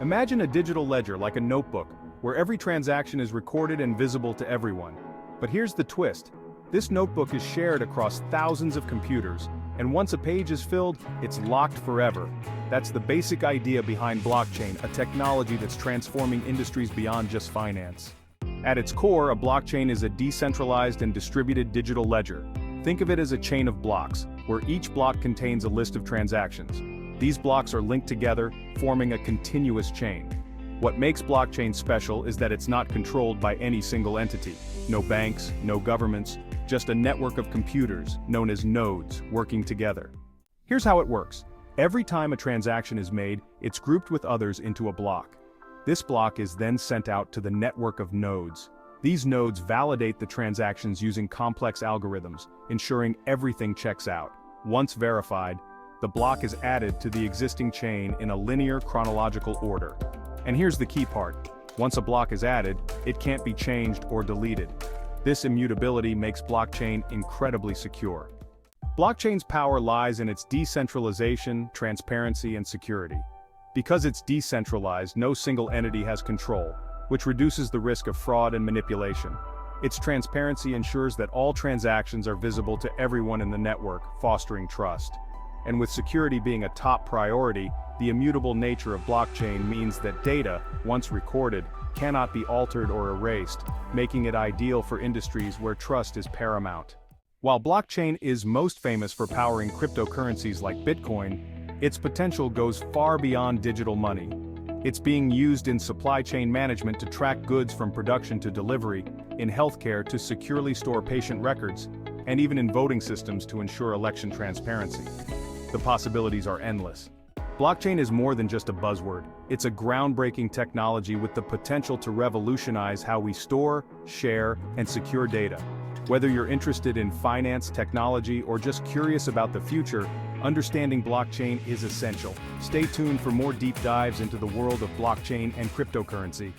Imagine a digital ledger like a notebook, where every transaction is recorded and visible to everyone. But here's the twist. This notebook is shared across thousands of computers, and once a page is filled, it's locked forever. That's the basic idea behind blockchain, a technology that's transforming industries beyond just finance. At its core, a blockchain is a decentralized and distributed digital ledger. Think of it as a chain of blocks, where each block contains a list of transactions. These blocks are linked together, forming a continuous chain. What makes blockchain special is that it's not controlled by any single entity. No banks, no governments, just a network of computers, known as nodes, working together. Here's how it works. Every time a transaction is made, it's grouped with others into a block. This block is then sent out to the network of nodes. These nodes validate the transactions using complex algorithms, ensuring everything checks out. Once verified, the block is added to the existing chain in a linear chronological order. And here's the key part. Once a block is added, it can't be changed or deleted. This immutability makes blockchain incredibly secure. Blockchain's power lies in its decentralization, transparency, and security. Because it's decentralized, no single entity has control, which reduces the risk of fraud and manipulation. Its transparency ensures that all transactions are visible to everyone in the network, fostering trust. And with security being a top priority, the immutable nature of blockchain means that data, once recorded, cannot be altered or erased, making it ideal for industries where trust is paramount. While blockchain is most famous for powering cryptocurrencies like Bitcoin, its potential goes far beyond digital money. It's being used in supply chain management to track goods from production to delivery, in healthcare to securely store patient records, and even in voting systems to ensure election transparency. The possibilities are endless. Blockchain is more than just a buzzword. It's a groundbreaking technology with the potential to revolutionize how we store, share, and secure data. Whether you're interested in finance, technology, or just curious about the future, understanding blockchain is essential. Stay tuned for more deep dives into the world of blockchain and cryptocurrency.